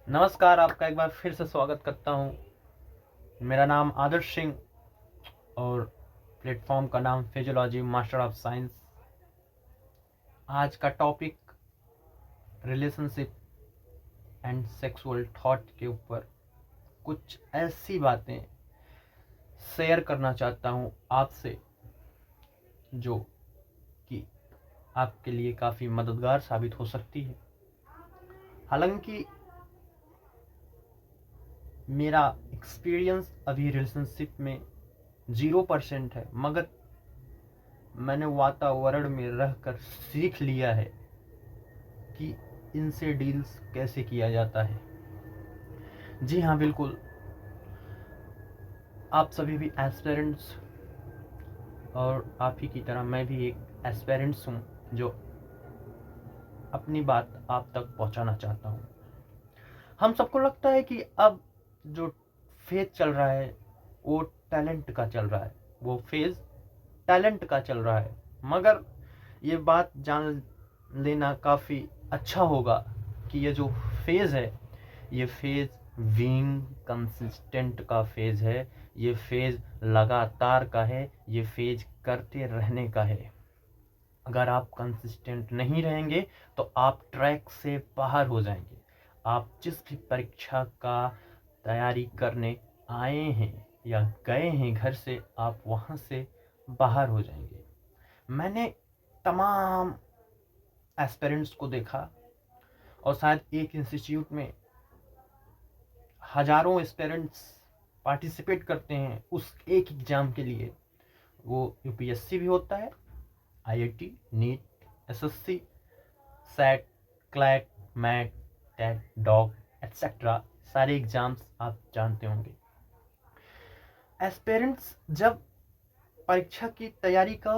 नमस्कार, आपका एक बार फिर से स्वागत करता हूँ। मेरा नाम आदर्श सिंह और प्लेटफॉर्म का नाम फिजियोलॉजी मास्टर ऑफ साइंस। आज का topic relationship and sexual thought के ऊपर कुछ ऐसी बातें शेयर करना चाहता हूँ आपसे जो कि आपके लिए काफ़ी मददगार साबित हो सकती है। हालांकि मेरा एक्सपीरियंस अभी रिलेशनशिप में 0% है, मगर मैंने वातावरण में रहकर सीख लिया है कि इनसे डील्स कैसे किया जाता है। जी हाँ, बिल्कुल, आप सभी भी एस्पिरेंट्स और आप ही की तरह मैं भी एक एस्पिरेंट्स हूँ जो अपनी बात आप तक पहुँचाना चाहता हूँ। हम सबको लगता है कि अब जो फेज चल रहा है वो टैलेंट का चल रहा है, वो फेज टैलेंट का चल रहा है, मगर ये बात जान लेना काफ़ी अच्छा होगा कि ये जो फेज़ है ये फेज़ बीइंग कंसिस्टेंट का फेज़ है, ये फेज़ लगातार का है, ये फेज़ करते रहने का है। अगर आप कंसिस्टेंट नहीं रहेंगे तो आप ट्रैक से बाहर हो जाएंगे। आप जिस भी परीक्षा का तैयारी करने आए हैं या गए हैं घर से, आप वहाँ से बाहर हो जाएंगे। मैंने तमाम एस्पिरेंट्स को देखा और शायद एक इंस्टीट्यूट में हजारों एस्पिरेंट्स पार्टिसिपेट करते हैं उस एक एग्ज़ाम के लिए। वो यूपीएससी भी होता है, IIT, NEET, SSC, CET, CLAT, MAT, TET, डॉग एट्सेट्रा, सारे एग्ज़ाम्स आप जानते होंगे। एस्पिरेंट्स जब परीक्षा की तैयारी का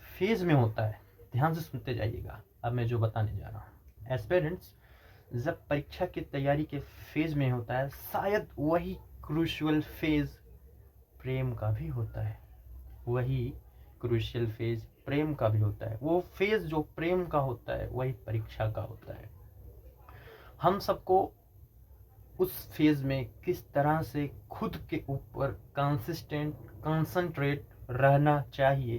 फेज़ में होता है, ध्यान से सुनते जाइएगा, अब मैं जो बताने जा रहा हूँ। एस्पिरेंट्स जब परीक्षा की तैयारी के फेज में होता है, शायद वही क्रूशियल फेज प्रेम का भी होता है, वही क्रूशियल फेज प्रेम का भी होता है। वो फेज जो प्रेम का होता है वही परीक्षा का होता है। हम सबको उस फेज में किस तरह से खुद के ऊपर कंसिस्टेंट कंसंट्रेट रहना चाहिए,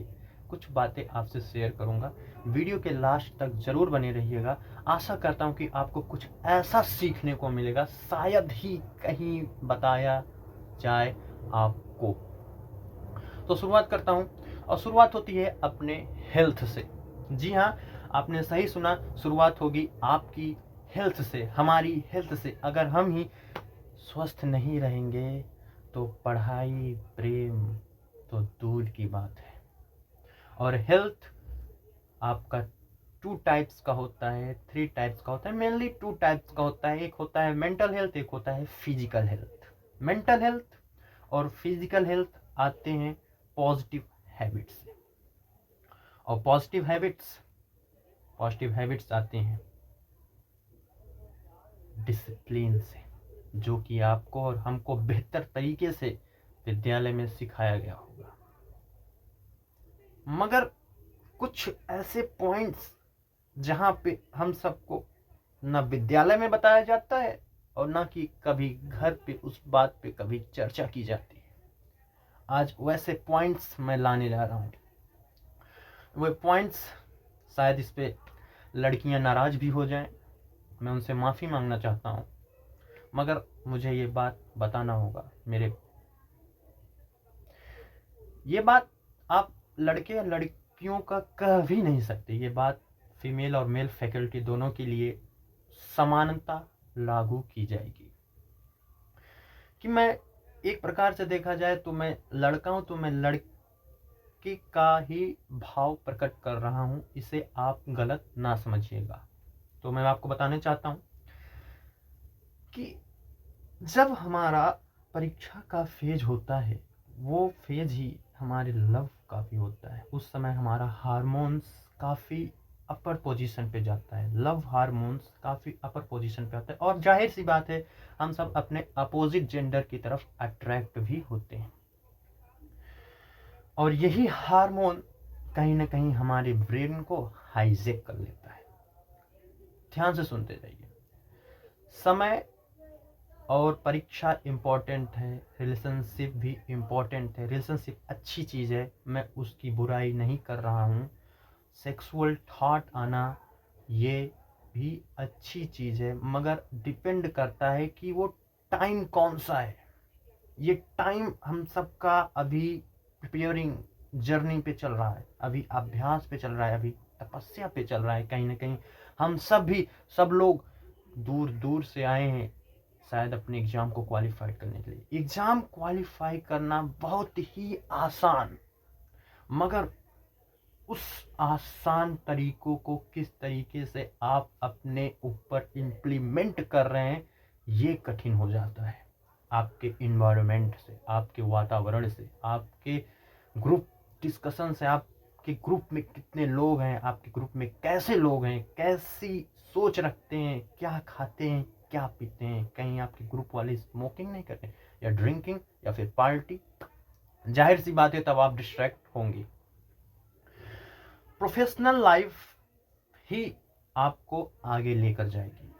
कुछ बातें आपसे शेयर करूंगा। वीडियो के लास्ट तक जरूर बने रहिएगा। आशा करता हूं कि आपको कुछ ऐसा सीखने को मिलेगा, शायद ही कहीं बताया जाए आपको। तो शुरुआत करता हूं, और शुरुआत होती है अपने हेल्थ से। जी हाँ, आपने सही सुना, शुरुआत होगी आपकी हेल्थ से, हमारी हेल्थ से। अगर हम ही स्वस्थ नहीं रहेंगे तो पढ़ाई प्रेम तो दूर की बात है। और हेल्थ आपका 2 टाइप्स का होता है, 3 टाइप्स का होता है, मेनली 2 टाइप्स का होता है। एक होता है मेंटल हेल्थ, एक होता है फिजिकल हेल्थ। मेंटल हेल्थ और फिजिकल हेल्थ आते हैं पॉजिटिव हैबिट्स से, और पॉजिटिव हैबिट्स आते हैं डिसिप्लिन से, जो कि आपको और हमको बेहतर तरीके से विद्यालय में सिखाया गया होगा। मगर कुछ ऐसे पॉइंट्स जहाँ पे हम सबको न विद्यालय में बताया जाता है और न कि कभी घर पे उस बात पे कभी चर्चा की जाती है, आज वैसे पॉइंट्स मैं लाने जा रहा हूँ। वो पॉइंट्स शायद इस पे लड़कियां नाराज भी हो जाएं, मैं उनसे माफ़ी मांगना चाहता हूँ, मगर मुझे ये बात बताना होगा। ये बात आप लड़के या लड़कियों का कह भी नहीं सकते, ये बात फीमेल और मेल फैकल्टी दोनों के लिए समानता लागू की जाएगी। कि मैं एक प्रकार से देखा जाए तो मैं लड़का हूं, तो मैं लड़के का ही भाव प्रकट कर रहा हूं, इसे आप गलत ना समझिएगा। तो मैं आपको बताना चाहता हूं कि जब हमारा परीक्षा का फेज होता है, वो फेज ही हमारे लव का भी होता है। उस समय हमारा हार्मोन्स काफ़ी अपर पोजीशन पे जाता है, लव हार्मोन्स काफ़ी अपर पोजीशन पे आता है, और जाहिर सी बात है हम सब अपने अपोजिट जेंडर की तरफ अट्रैक्ट भी होते हैं। और यही हार्मोन कहीं ना कहीं हमारे ब्रेन को हाईजेक कर लेता है। ध्यान से सुनते जाइए। समय और परीक्षा इम्पॉर्टेंट है, रिलेशनशिप भी इम्पॉर्टेंट है। रिलेशनशिप अच्छी चीज़ है, मैं उसकी बुराई नहीं कर रहा हूँ। सेक्सुअल थॉट आना ये भी अच्छी चीज़ है, मगर डिपेंड करता है कि वो टाइम कौन सा है। ये टाइम हम सबका अभी प्रिपेयरिंग जर्नी पे चल रहा है, अभी अभ्यास पे चल रहा है, अभी तपस्या पे चल रहा है। कहीं ना कहीं हम सब लोग दूर दूर से आए हैं शायद अपने एग्ज़ाम को क्वालिफाई करने के लिए। एग्ज़ाम क्वालिफाई करना बहुत ही आसान, मगर उस आसान तरीकों को किस तरीके से आप अपने ऊपर इम्प्लीमेंट कर रहे हैं, ये कठिन हो जाता है। आपके इन्वायरमेंट से, आपके वातावरण से, आपके ग्रुप डिस्कशन से, आपके ग्रुप में कितने लोग हैं, आपके ग्रुप में कैसे लोग हैं, कैसी सोच रखते हैं, क्या खाते हैं, क्या पीते हैं। कहीं आपके ग्रुप वाले स्मोकिंग नहीं करते या ड्रिंकिंग या फिर पार्टी, जाहिर सी बात है तब आप डिस्ट्रैक्ट होंगे। प्रोफेशनल लाइफ ही आपको आगे लेकर जाएगी,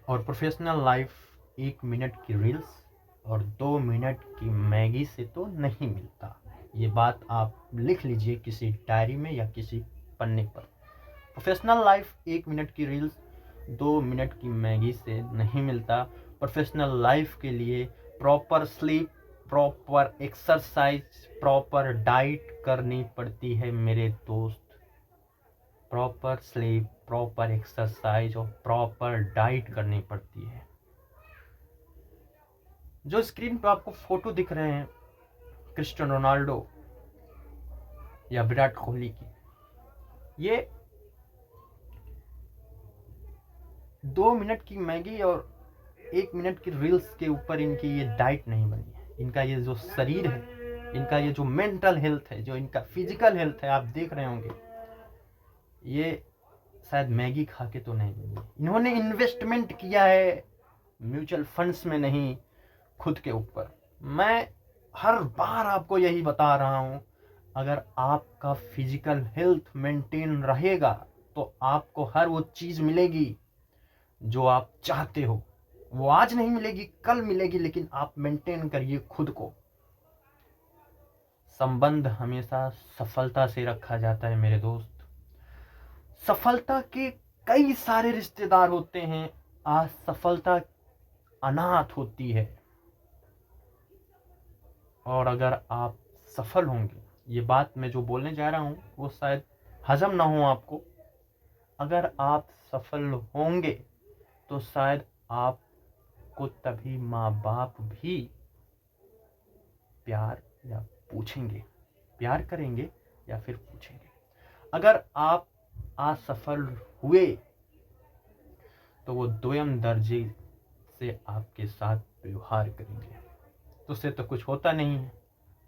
और प्रोफेशनल लाइफ 1 मिनट की रील्स और 2 मिनट की मैगी से तो नहीं मिलता। ये बात आप लिख लीजिए किसी डायरी में या किसी पन्ने पर। प्रोफेशनल लाइफ 1 मिनट की रील्स 2 मिनट की मैगी से नहीं मिलता। प्रोफेशनल लाइफ के लिए proper sleep, proper exercise, proper diet करनी पड़ती है मेरे दोस्त। प्रॉपर स्लीप, प्रॉपर एक्सरसाइज और प्रॉपर डाइट करनी पड़ती है। जो स्क्रीन पर आपको फोटो दिख रहे हैं क्रिस्टियानो रोनाल्डो या विराट कोहली की, ये 2 मिनट की मैगी और 1 मिनट की रील्स के ऊपर इनकी ये डाइट नहीं बनी है। इनका ये जो शरीर है, इनका ये जो मेंटल हेल्थ है, जो इनका फिजिकल हेल्थ है, आप देख रहे होंगे, ये शायद मैगी खा के तो नहीं बनी। इन्होंने इन्वेस्टमेंट किया है म्यूचुअल फंड्स में, नहीं खुद के ऊपर। मैं हर बार आपको यही बता रहा हूं, अगर आपका फिजिकल हेल्थ मेंटेन रहेगा तो आपको हर वो चीज मिलेगी जो आप चाहते हो। वो आज नहीं मिलेगी, कल मिलेगी, लेकिन आप मेंटेन करिए खुद को। संबंध हमेशा सफलता से रखा जाता है मेरे दोस्त। सफलता के कई सारे रिश्तेदार होते हैं, असफलता अनाथ होती है। और अगर आप सफल होंगे, ये बात मैं जो बोलने जा रहा हूं वो शायद हजम ना हो आपको, अगर आप सफल होंगे तो शायद आपको तभी माँ बाप भी प्यार या पूछेंगे, प्यार करेंगे या फिर पूछेंगे। अगर आप असफल हुए तो वो दोयम दर्जे से आपके साथ व्यवहार करेंगे। तुझसे तो कुछ होता नहीं है,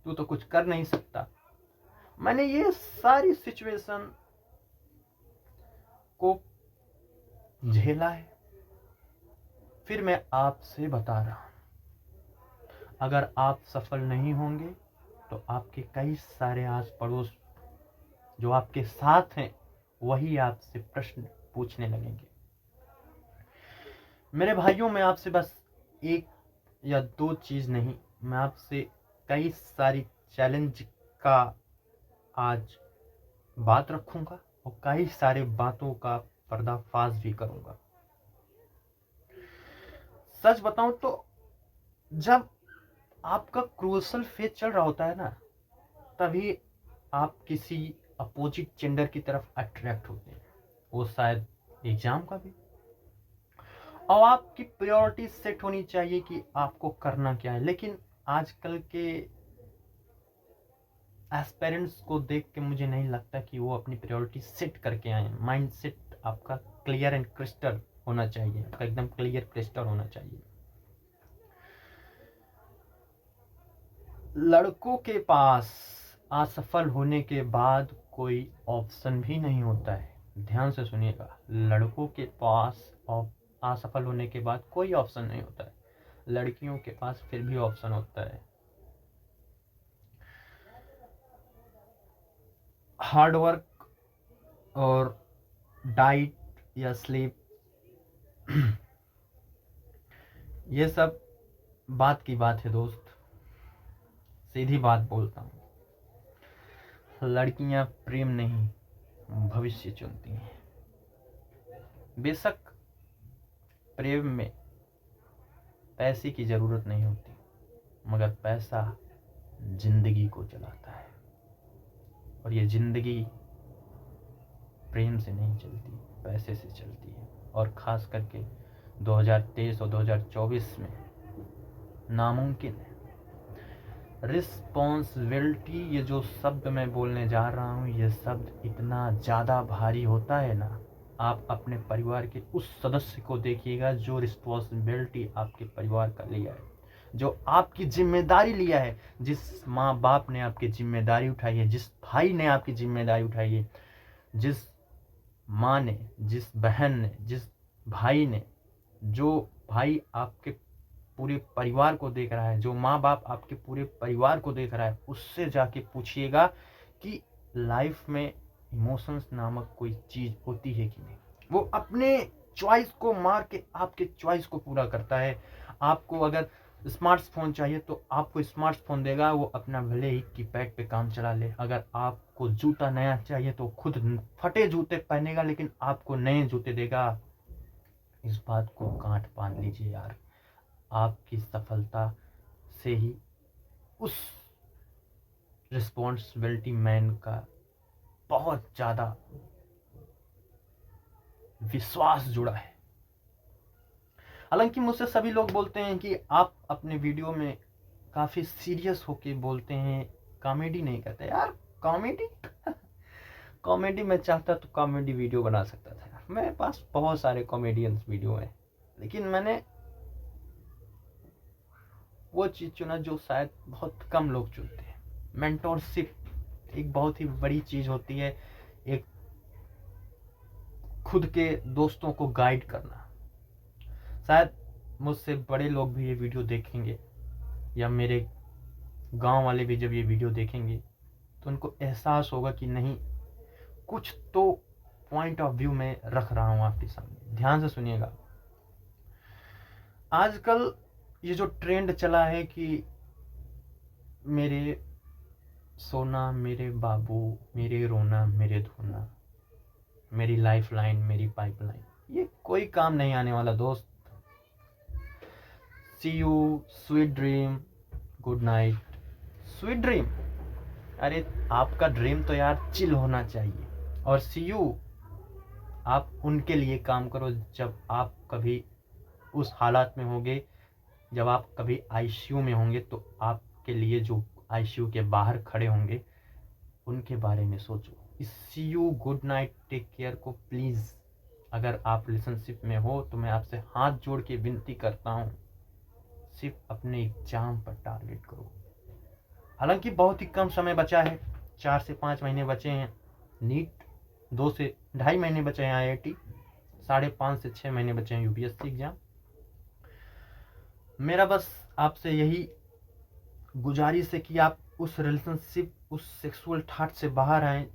तू तो कुछ कर नहीं सकता। मैंने ये सारी सिचुएशन को झेला है, फिर मैं आपसे बता रहा हूं। अगर आप सफल नहीं होंगे तो आपके कई सारे आस पड़ोस जो आपके साथ हैं वही आपसे प्रश्न पूछने लगेंगे। मेरे भाइयों, मैं आपसे बस 1 या 2 चीज नहीं, मैं आपसे कई सारी चैलेंज का आज बात रखूंगा और कई सारे बातों का पर्दाफाश भी करूंगा। सच बताऊं तो जब आपका क्रूशल फेज चल रहा होता है ना, तभी आप किसी अपोजिट जेंडर की तरफ अट्रैक्ट होते हैं, वो शायद एग्जाम का भी। और आपकी प्रायोरिटी सेट होनी चाहिए कि आपको करना क्या है। लेकिन आजकल के एस्पेरेंट्स को देख के मुझे नहीं लगता कि वो अपनी प्रायोरिटी सेट करके आए। माइंड सेट आपका क्लियर एंड क्रिस्टल होना चाहिए, आपका एकदम क्लियर क्रिस्टल होना चाहिए। लड़कों के पास असफल होने के बाद कोई ऑप्शन भी नहीं होता है। ध्यान से सुनिएगा, लड़कों के पास असफल होने के बाद कोई ऑप्शन नहीं होता है, लड़कियों के पास फिर भी ऑप्शन होता है। हार्ड वर्क और डाइट या स्लीप ये सब बात की बात है दोस्त, सीधी बात बोलता हूँ। लड़कियां प्रेम नहीं भविष्य चुनती हैं। बेशक प्रेम में पैसे की जरूरत नहीं होती, मगर पैसा जिंदगी को चलाता है, और ये जिंदगी प्रेम से नहीं चलती, पैसे से चलती है। और ख़ास करके 2023 और 2024 में नामुमकिन है। रिस्पॉन्सिबिलिटी, ये जो शब्द मैं बोलने जा रहा हूँ, ये शब्द इतना ज़्यादा भारी होता है ना। आप अपने परिवार के उस सदस्य को देखिएगा जो रिस्पॉन्सिबिलिटी आपके परिवार का लिया है, जो आपकी जिम्मेदारी लिया है, जिस माँ बाप ने आपकी जिम्मेदारी उठाई है, जिस भाई ने आपकी जिम्मेदारी उठाई है, जिस माँ ने, जिस बहन ने, जिस भाई ने, जो भाई आपके पूरे परिवार को देख रहा है, जो माँ बाप आपके पूरे परिवार को देख रहा है, उससे जाके पूछिएगा कि लाइफ में इमोशंस नामक कोई चीज़ होती है कि नहीं। वो अपने चॉइस को मार के आपके चॉइस को पूरा करता है। आपको अगर स्मार्टफोन चाहिए तो आपको स्मार्टफोन देगा, वो अपना भले ही कीपैड पे काम चला ले। अगर आपको जूता नया चाहिए तो खुद फटे जूते पहनेगा, लेकिन आपको नए जूते देगा। इस बात को गांठ बांध लीजिए यार। आपकी सफलता से ही उस रिस्पॉन्सिबिलिटी मैन का बहुत ज़्यादा विश्वास जुड़ा है। हालांकि मुझसे सभी लोग बोलते हैं कि आप अपने वीडियो में काफ़ी सीरियस होके बोलते हैं, कॉमेडी नहीं करते। यार कॉमेडी कॉमेडी मैं चाहता तो कॉमेडी वीडियो बना सकता था यार। मेरे पास बहुत सारे कॉमेडियंस वीडियो हैं, लेकिन मैंने वो चीज़ चुना जो शायद बहुत कम लोग चुनते हैं। मेंटोरशिप एक बहुत ही बड़ी चीज़ होती है, एक खुद के दोस्तों को गाइड करना। शायद मुझसे बड़े लोग भी ये वीडियो देखेंगे, या मेरे गांव वाले भी जब ये वीडियो देखेंगे तो उनको एहसास होगा कि नहीं, कुछ तो पॉइंट ऑफ व्यू में रख रहा हूँ आपके सामने। ध्यान से सुनिएगा। आजकल ये जो ट्रेंड चला है कि मेरे सोना, मेरे बाबू, मेरे रोना, मेरे धोना, मेरी लाइफ लाइन, मेरी पाइपलाइन, ये कोई काम नहीं आने वाला दोस्त। See you, sweet dream, good night, sweet dream. अरे आपका ड्रीम तो यार चिल होना चाहिए। और सी यू, आप उनके लिए काम करो जब आप कभी उस हालात में होंगे, जब आप कभी आईसीयू में होंगे, तो आपके लिए जो आईसीयू के बाहर खड़े होंगे उनके बारे में सोचो। इस see you, good night, take care को प्लीज़, अगर आप रिलेशनशिप में हो तो मैं आपसे हाथ जोड़ के विनती करता हूँ, सिर्फ अपने एग्जाम पर टारगेट करो। हालांकि बहुत ही कम समय बचा है, 4 से 5 महीने बचे हैं नीट, 2 से 2.5 महीने बचे हैं आईआईटी, 5.5 से 6 महीने बचे हैं यूपीएससी एग्जाम। मेरा बस आपसे यही गुजारिश है कि आप उस रिलेशनशिप, उस सेक्सुअल ठाट से बाहर आएं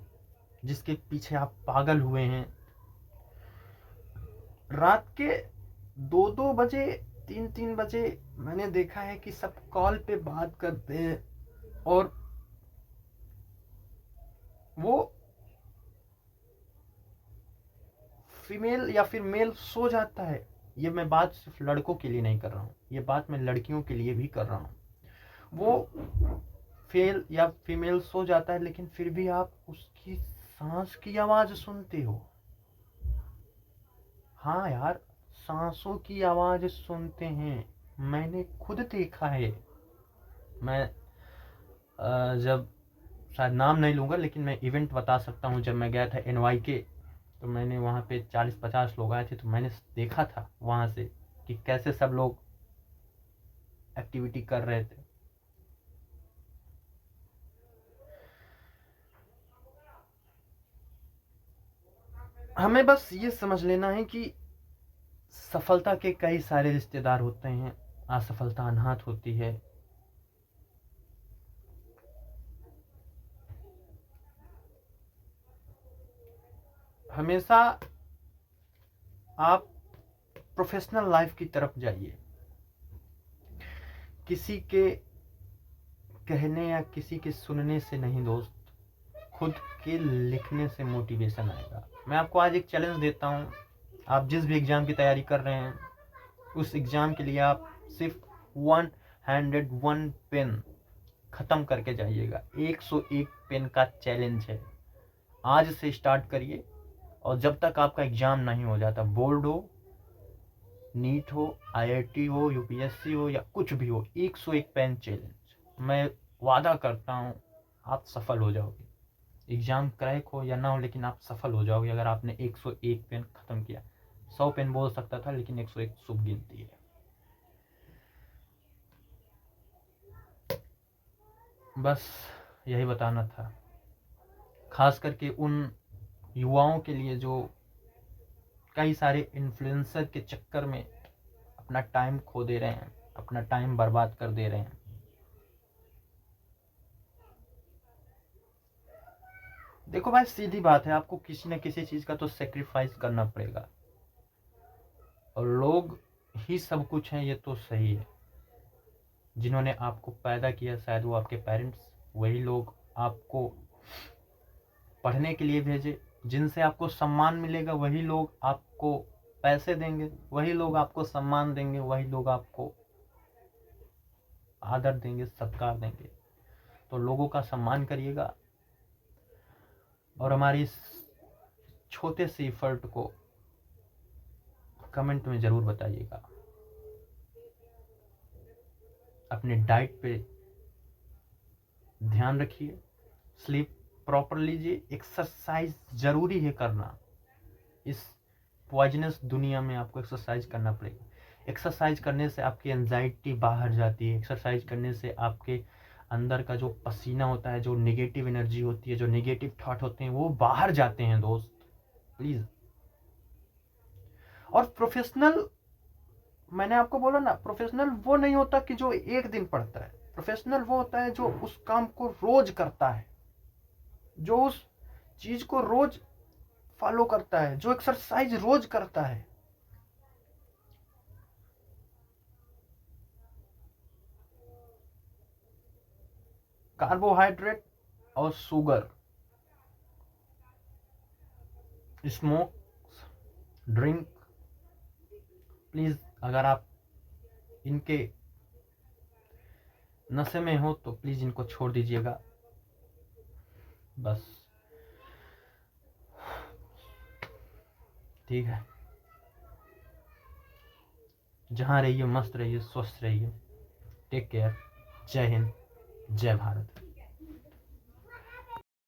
जिसके पीछे आप पागल हुए हैं। रात के 2-2 बजे, 3-3 बजे मैंने देखा है कि सब कॉल पे बात करते हैं, और वो फीमेल या फिर मेल सो जाता है। ये मैं बात सिर्फ लड़कों के लिए नहीं कर रहा हूँ, ये बात मैं लड़कियों के लिए भी कर रहा हूँ। वो फेल या फीमेल सो जाता है, लेकिन फिर भी आप उसकी सांस की आवाज सुनते हो। हाँ यार, सांसों की आवाज सुनते हैं, मैंने खुद देखा है। मैं जब, शायद नाम नहीं लूँगा, लेकिन मैं इवेंट बता सकता हूँ। जब मैं गया था NYK, तो मैंने वहाँ पे 40-50 लोग आए थे, तो मैंने देखा था वहाँ से कि कैसे सब लोग एक्टिविटी कर रहे थे। हमें बस ये समझ लेना है कि सफलता के कई सारे रिश्तेदार होते हैं, असफलता अनाथ होती है। हमेशा आप प्रोफेशनल लाइफ की तरफ जाइए। किसी के कहने या किसी के सुनने से नहीं दोस्त, खुद के लिखने से मोटिवेशन आएगा। मैं आपको आज एक चैलेंज देता हूँ, आप जिस भी एग्ज़ाम की तैयारी कर रहे हैं उस एग्ज़ाम के लिए आप सिर्फ 101 पेन ख़त्म करके जाइएगा। 101 पेन का चैलेंज है, आज से स्टार्ट करिए और जब तक आपका एग्ज़ाम नहीं हो जाता, बोर्ड हो, नीट हो, IIT हो, UPSC हो या कुछ भी हो, 101 पेन चैलेंज। मैं वादा करता हूँ आप सफल हो जाओगे। एग्ज़ाम क्रैक हो या ना हो, लेकिन आप सफल हो जाओगे अगर आपने 101 पेन ख़त्म किया। 100 पेन बोल सकता था, लेकिन 101 शुभ गिनती है। बस यही बताना था, खास करके उन युवाओं के लिए जो कई सारे इन्फ्लुएंसर के चक्कर में अपना टाइम खो दे रहे हैं, अपना टाइम बर्बाद कर दे रहे हैं। देखो भाई, सीधी बात है, आपको किसी न किसी चीज़ का तो सेक्रीफाइस करना पड़ेगा, और लोग ही सब कुछ हैं, ये तो सही है। जिन्होंने आपको पैदा किया, शायद वो आपके पेरेंट्स, वही लोग आपको पढ़ने के लिए भेजे। जिनसे आपको सम्मान मिलेगा वही लोग आपको पैसे देंगे, वही लोग आपको सम्मान देंगे, वही लोग आपको आदर देंगे, सत्कार देंगे। तो लोगों का सम्मान करिएगा और हमारी इस छोटे से एफर्ट को कमेंट में ज़रूर बताइएगा। अपने डाइट पे ध्यान रखिए, स्लीप प्रॉपर लीजिए, एक्सरसाइज ज़रूरी है करना। इस पॉइजनस दुनिया में आपको एक्सरसाइज करना पड़ेगा। एक्सरसाइज करने से आपकी एंजाइटी बाहर जाती है, एक्सरसाइज करने से आपके अंदर का जो पसीना होता है, जो नेगेटिव एनर्जी होती है, जो नेगेटिव थॉट होते हैं, वो बाहर जाते हैं दोस्त, प्लीज़। और प्रोफेशनल, मैंने आपको बोला ना, प्रोफेशनल वो नहीं होता कि जो एक दिन पढ़ता है। प्रोफेशनल वो होता है जो उस काम को रोज करता है, जो उस चीज को रोज फॉलो करता है, जो एक्सरसाइज रोज करता है। कार्बोहाइड्रेट और शुगर, स्मोक, ड्रिंक, प्लीज अगर आप इनके नशे में हो तो प्लीज इनको छोड़ दीजिएगा। बस ठीक है, जहाँ रहिए मस्त रहिए, स्वस्थ रहिए। Take care. जय हिंद, जय भारत।